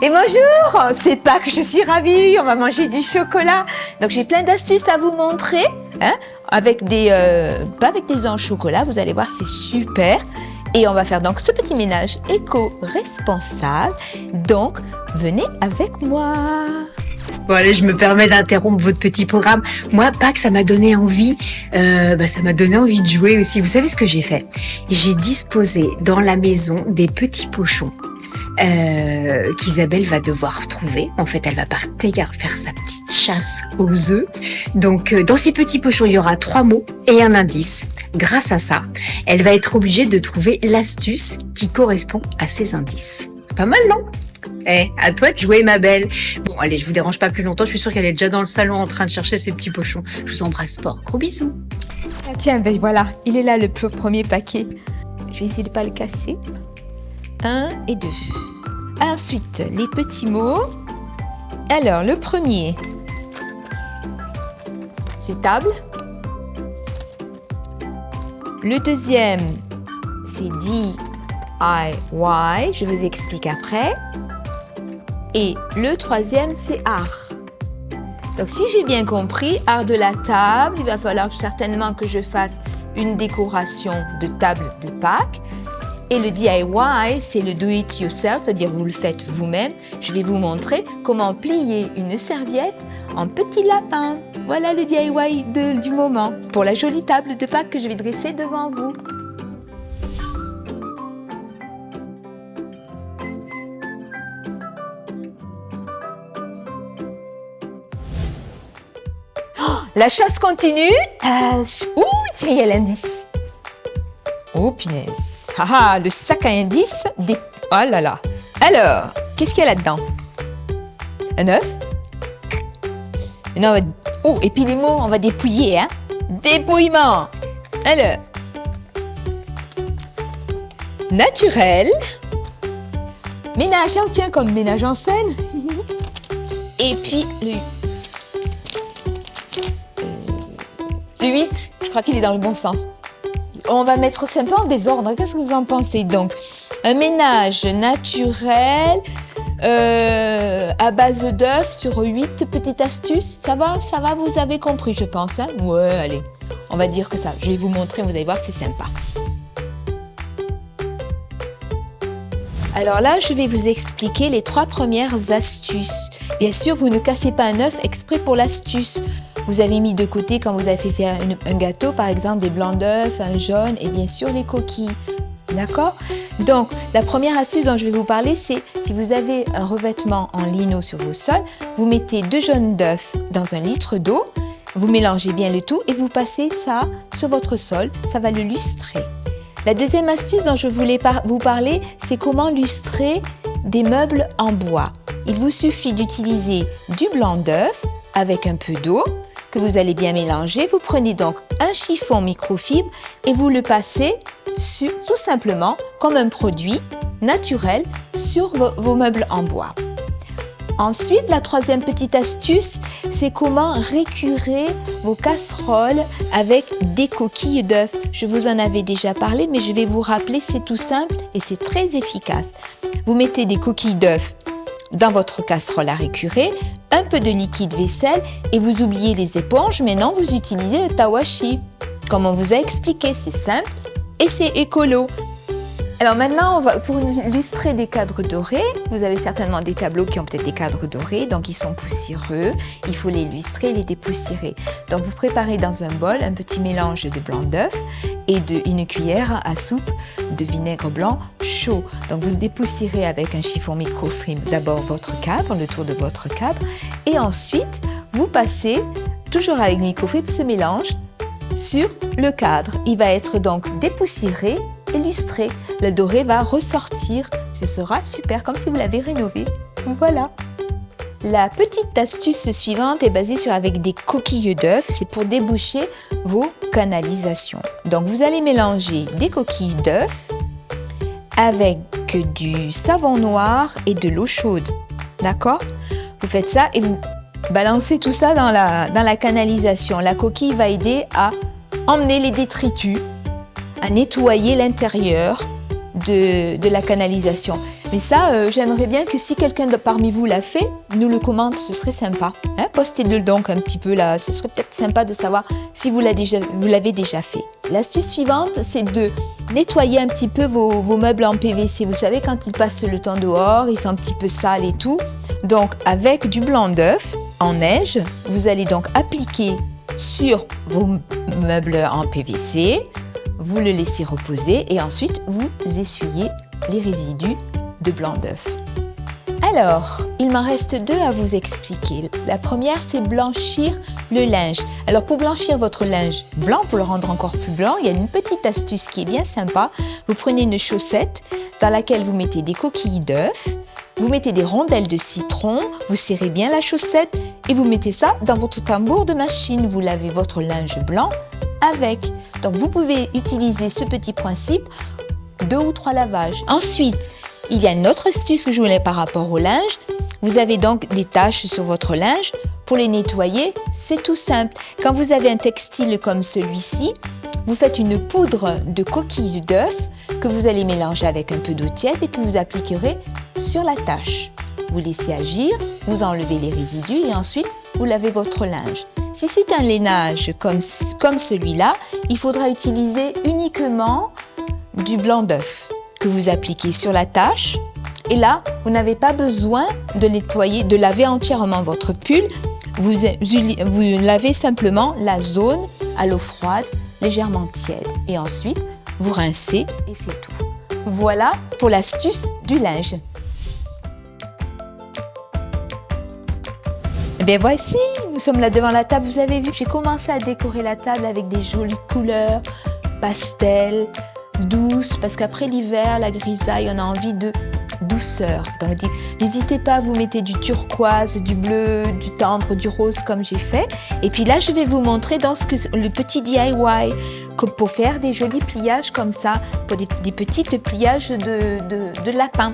Et bonjour, c'est Pâques, je suis ravie, on va manger du chocolat. Donc j'ai plein d'astuces à vous montrer, hein, avec pas avec des œufs en chocolat, vous allez voir, c'est super. Et on va faire donc ce petit ménage éco-responsable. Donc, venez avec moi. Bon allez, je me permets d'interrompre votre petit programme. Moi, Pâques, ça m'a donné envie. Ça m'a donné envie de jouer aussi. Vous savez ce que j'ai fait? J'ai disposé dans la maison des petits pochons qu'Isabelle va devoir trouver. En fait, elle va partir faire sa petite chasse aux œufs. Donc, dans ces petits pochons, il y aura 3 mots et un indice. Grâce à ça, elle va être obligée de trouver l'astuce qui correspond à ces indices. C'est pas mal, non? À toi de jouer, ma belle. Bon, allez, je vous dérange pas plus longtemps. Je suis sûre qu'elle est déjà dans le salon en train de chercher ses petits pochons. Je vous embrasse fort. Gros bisous. Ah, tiens, ben voilà, il est là le premier paquet. Je vais essayer de ne pas le casser. 1 et 2. Ensuite, les petits mots. Alors, le premier, c'est table. Le deuxième, c'est DIY. Je vous explique après. Et le troisième, c'est art. Donc, si j'ai bien compris, art de la table, il va falloir certainement que je fasse une décoration de table de Pâques. Et le DIY, c'est le do it yourself, c'est-à-dire vous le faites vous-même. Je vais vous montrer comment plier une serviette en petit lapin. Voilà le DIY du moment pour la jolie table de Pâques que je vais dresser devant vous. La chasse continue. Tiens, il y a l'indice. Oh, punaise. Le sac à indices. Oh là là. Alors, qu'est-ce qu'il y a là-dedans? Un œuf. Non, et puis les mots, on va dépouiller, hein. Dépouillement. Alors. Naturel. Ménage, tiens, comme ménage en scène. Et puis, le 8, je crois qu'il est dans le bon sens. On va mettre ça un peu en désordre. Qu'est-ce que vous en pensez? Donc, un ménage naturel à base d'œufs sur 8 petites astuces. Ça va, vous avez compris, je pense. Hein? Ouais, allez, on va dire que ça. Je vais vous montrer, vous allez voir, c'est sympa. Alors là, je vais vous expliquer les 3 premières astuces. Bien sûr, vous ne cassez pas un œuf exprès pour l'astuce. Vous avez mis de côté quand vous avez fait faire un gâteau, par exemple des blancs d'œufs, un jaune et bien sûr les coquilles. D'accord? Donc, la première astuce dont je vais vous parler, c'est si vous avez un revêtement en lino sur vos sols, vous mettez 2 jaunes d'œufs dans 1 litre d'eau, vous mélangez bien le tout et vous passez ça sur votre sol, ça va le lustrer. La deuxième astuce dont je voulais vous parler, c'est comment lustrer des meubles en bois. Il vous suffit d'utiliser du blanc d'œuf avec un peu d'eau que vous allez bien mélanger. Vous prenez donc un chiffon microfibre et vous le passez tout simplement comme un produit naturel sur vos meubles en bois. Ensuite, la troisième petite astuce, c'est comment récurer vos casseroles avec des coquilles d'œufs. Je vous en avais déjà parlé, mais je vais vous rappeler, c'est tout simple et c'est très efficace. Vous mettez des coquilles d'œufs dans votre casserole à récurer, un peu de liquide vaisselle et vous oubliez les éponges. Maintenant, vous utilisez le tawashi. Comme on vous a expliqué, c'est simple et c'est écolo. Alors maintenant, pour illustrer des cadres dorés, vous avez certainement des tableaux qui ont peut-être des cadres dorés, donc ils sont poussiéreux. Il faut les illustrer, les dépoussiérer. Donc vous préparez dans un bol un petit mélange de blanc d'œuf et une cuillère à soupe de vinaigre blanc chaud. Donc vous le dépoussiérez avec un chiffon microfibre d'abord votre cadre, le tour de votre cadre, et ensuite vous passez, toujours avec le microfibre, ce mélange sur le cadre. Il va être donc dépoussiéré, illustré. Le doré va ressortir. Ce sera super, comme si vous l'avez rénové. Voilà. La petite astuce suivante est basée avec des coquilles d'œufs. C'est pour déboucher vos canalisations. Donc, vous allez mélanger des coquilles d'œufs avec du savon noir et de l'eau chaude. D'accord? Vous faites ça et vous balancez tout ça dans la canalisation. La coquille va aider à emmener les détritus, à nettoyer l'intérieur de la canalisation. Mais ça, j'aimerais bien que si quelqu'un parmi vous l'a fait, nous le commente, ce serait sympa. Hein, postez-le donc un petit peu là, ce serait peut-être sympa de savoir si vous l'avez déjà fait. L'astuce suivante, c'est de nettoyer un petit peu vos meubles en PVC. Vous savez, quand ils passent le temps dehors, ils sont un petit peu sales et tout. Donc, avec du blanc d'œuf en neige, vous allez donc appliquer sur vos meubles en PVC. Vous le laissez reposer et ensuite vous essuyez les résidus de blanc d'œuf. Alors, il m'en reste deux à vous expliquer. La première, c'est blanchir le linge. Alors, pour blanchir votre linge blanc, pour le rendre encore plus blanc, il y a une petite astuce qui est bien sympa. Vous prenez une chaussette dans laquelle vous mettez des coquilles d'œufs, vous mettez des rondelles de citron, vous serrez bien la chaussette et vous mettez ça dans votre tambour de machine. Vous lavez votre linge blanc avec. Donc, vous pouvez utiliser ce petit principe 2 ou 3 lavages. Ensuite, il y a une autre astuce que je voulais par rapport au linge. Vous avez donc des taches sur votre linge. Pour les nettoyer, c'est tout simple. Quand vous avez un textile comme celui-ci, vous faites une poudre de coquilles d'œufs que vous allez mélanger avec un peu d'eau tiède et que vous appliquerez sur la tache. Vous laissez agir, vous enlevez les résidus et ensuite vous lavez votre linge. Si c'est un lainage comme celui-là, il faudra utiliser uniquement du blanc d'œuf que vous appliquez sur la tache. Et là, vous n'avez pas besoin de nettoyer, de laver entièrement votre pull. Vous lavez simplement la zone à l'eau froide, légèrement tiède. Et ensuite, vous rincez et c'est tout. Voilà pour l'astuce du linge. Et bien voici, nous sommes là devant la table. Vous avez vu, j'ai commencé à décorer la table avec des jolies couleurs, pastel, douces, parce qu'après l'hiver, la grisaille, on a envie de douceur. Donc n'hésitez pas à vous mettre du turquoise, du bleu, du tendre, du rose comme j'ai fait. Et puis là, je vais vous montrer dans le petit DIY pour faire des jolis pliages comme ça, pour des petites pliages de lapin.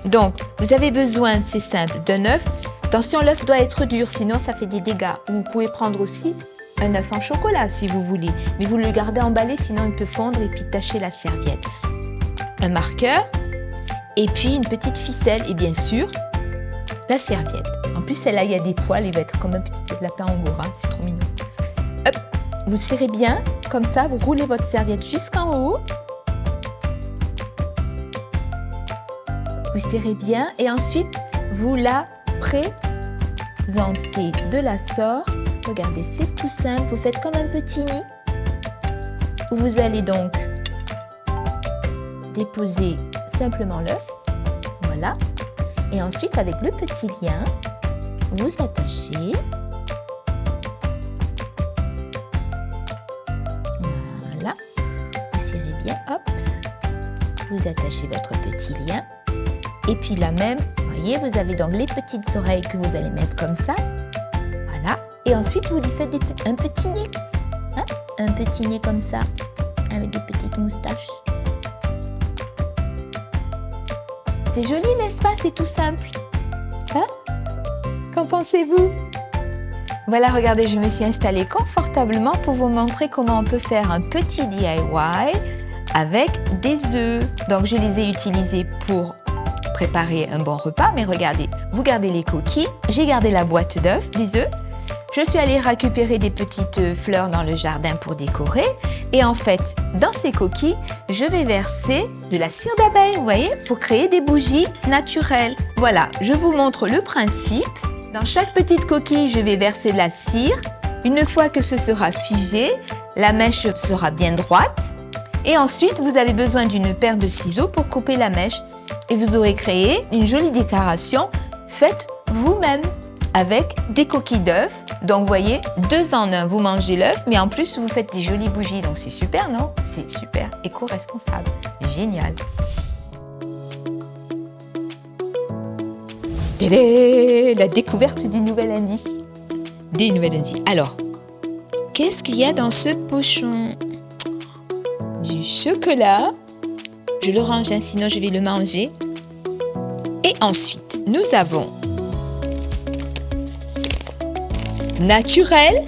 Donc, vous avez besoin, c'est simple, d'un œuf. Attention, l'œuf doit être dur, sinon ça fait des dégâts. Vous pouvez prendre aussi un œuf en chocolat si vous voulez, mais vous le gardez emballé, sinon il peut fondre et puis tacher la serviette. Un marqueur, et puis une petite ficelle, et bien sûr, la serviette. En plus, celle-là, il y a des poils, il va être comme un petit lapin angora, c'est trop mignon. Hop, vous serrez bien, comme ça, vous roulez votre serviette jusqu'en haut. Vous serrez bien et ensuite, vous la présentez de la sorte. Regardez, c'est tout simple. Vous faites comme un petit nid où vous allez donc déposer simplement l'œuf. Voilà. Et ensuite, avec le petit lien, vous attachez. Voilà. Vous serrez bien. Hop. Vous attachez votre petit lien. Et puis là même, vous voyez, vous avez donc les petites oreilles que vous allez mettre comme ça. Voilà. Et ensuite, vous lui faites un petit nez. Hein? Un petit nez comme ça, avec des petites moustaches. C'est joli, n'est-ce pas? C'est tout simple. Hein? Qu'en pensez-vous? Voilà, regardez, je me suis installée confortablement pour vous montrer comment on peut faire un petit DIY avec des œufs. Donc, je les ai utilisés pour préparer un bon repas, mais regardez, vous gardez les coquilles, j'ai gardé la boîte d'œufs, des œufs, je suis allée récupérer des petites fleurs dans le jardin pour décorer et en fait, dans ces coquilles, je vais verser de la cire d'abeille, vous voyez, pour créer des bougies naturelles. Voilà, je vous montre le principe. Dans chaque petite coquille, je vais verser de la cire. Une fois que ce sera figé, la mèche sera bien droite et ensuite, vous avez besoin d'une paire de ciseaux pour couper la mèche. Et vous aurez créé une jolie décoration faite vous-même avec des coquilles d'œufs. Donc, vous voyez, 2 en 1, vous mangez l'œuf, mais en plus, vous faites des jolies bougies. Donc, c'est super, non? C'est super éco-responsable. Génial. Tadam! La découverte du nouvel indice. Des nouvelles indices. Alors, qu'est-ce qu'il y a dans ce pochon? Du chocolat. Je le range, hein, sinon je vais le manger. Et ensuite, nous avons naturel,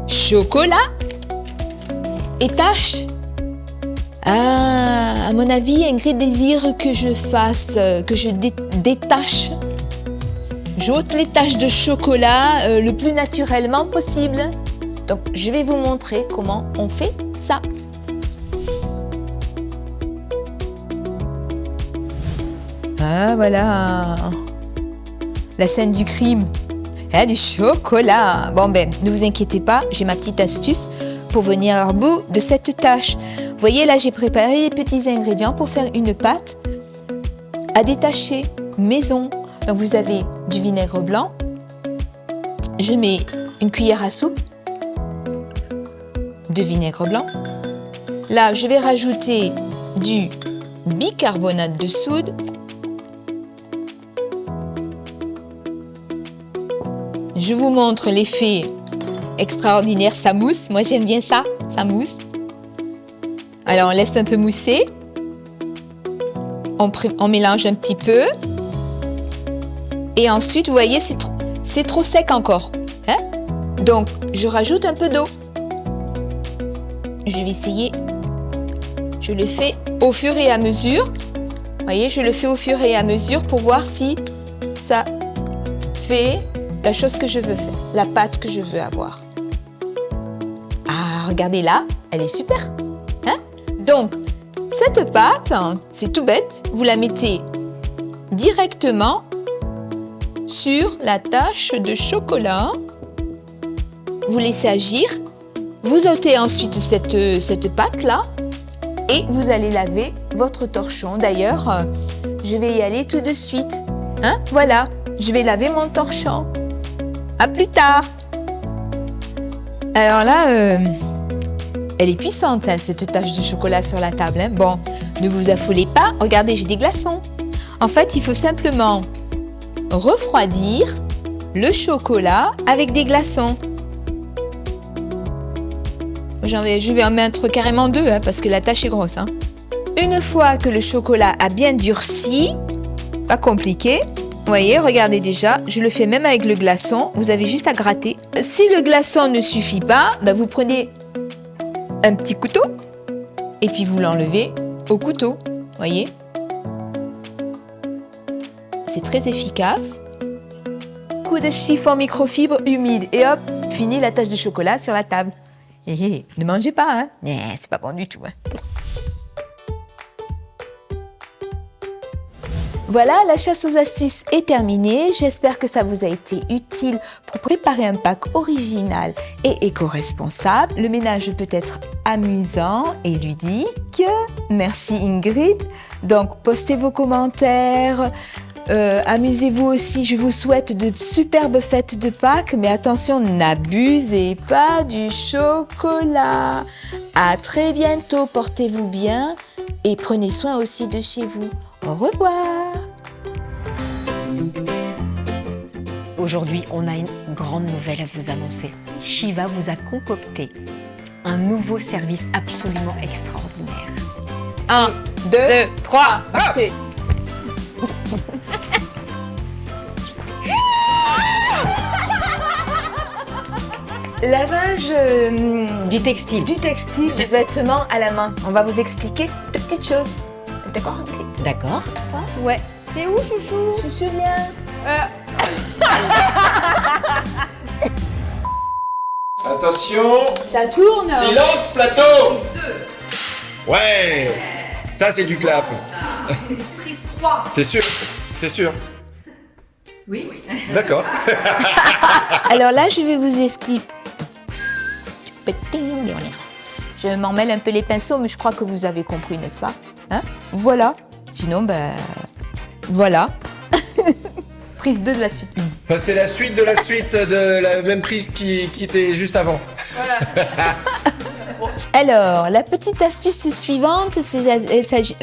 chocolat et tache Ah, à mon avis, Ingrid désire que je fasse, que je détache. J'ôte les taches de chocolat le plus naturellement possible. Donc, je vais vous montrer comment on fait ça. Ah, voilà. La scène du crime. Ah, du chocolat. Bon, ben, ne vous inquiétez pas, j'ai ma petite astuce pour venir au bout de cette tâche. Vous voyez, là, j'ai préparé les petits ingrédients pour faire une pâte à détacher maison. Donc, vous avez du vinaigre blanc. Je mets une cuillère à soupe de vinaigre blanc. Là, je vais rajouter du bicarbonate de soude. Je vous montre l'effet extraordinaire, ça mousse. Moi, j'aime bien ça, ça mousse. Alors, on laisse un peu mousser. On mélange un petit peu. Et ensuite, vous voyez, c'est trop sec encore. Hein? Donc, je rajoute un peu d'eau. Je vais essayer. Je le fais au fur et à mesure. Vous voyez, je le fais au fur et à mesure pour voir si ça fait la chose que je veux faire, la pâte que je veux avoir. Ah, regardez là, elle est super. Hein? Donc, cette pâte, c'est tout bête, vous la mettez directement sur la tache de chocolat. Vous laissez agir. Vous ôtez ensuite cette pâte-là et vous allez laver votre torchon. D'ailleurs, je vais y aller tout de suite. Hein? Voilà, je vais laver mon torchon. À plus tard. Alors là, elle est puissante, cette tache de chocolat sur la table. Hein? Bon, ne vous affolez pas. Regardez, j'ai des glaçons. En fait, il faut simplement refroidir le chocolat avec des glaçons. Je vais en mettre carrément 2 hein, parce que la tâche est grosse. Hein. Une fois que le chocolat a bien durci, pas compliqué, vous voyez, regardez déjà, je le fais même avec le glaçon, vous avez juste à gratter. Si le glaçon ne suffit pas, ben vous prenez un petit couteau et puis vous l'enlevez au couteau, vous voyez. C'est très efficace. Coup de chiffon microfibre humide et hop, fini la tache de chocolat sur la table. Ne mangez pas, hein. C'est pas bon du tout. Hein. Voilà, la chasse aux astuces est terminée. J'espère que ça vous a été utile pour préparer un pack original et éco-responsable. Le ménage peut être amusant et ludique. Merci Ingrid. Donc, postez vos commentaires. Amusez-vous aussi. Je vous souhaite de superbes fêtes de Pâques. Mais attention, n'abusez pas du chocolat. À très bientôt. Portez-vous bien et prenez soin aussi de chez vous. Au revoir. Aujourd'hui, on a une grande nouvelle à vous annoncer. Shiva vous a concocté un nouveau service absolument extraordinaire. 1, 2, 3, partez. Lavage Du textile. du textile, des vêtements à la main. On va vous expliquer de petites choses. D'accord, Ingrid? D'accord. Ouais. T'es où, chouchou? Chouchou, viens. Attention, Ça tourne. silence plateau. Ouais, ça c'est du clap. Prise 3. T'es sûr? T'es sûr? Oui. D'accord. Alors là, je vais vous expliquer. Je m'en mêle un peu les pinceaux, mais je crois que vous avez compris, n'est-ce pas? Hein? Voilà. Sinon, ben... Voilà. Prise 2 de la suite. Enfin, c'est la suite de la même prise qui était juste avant. Alors, la petite astuce suivante, il s'agit...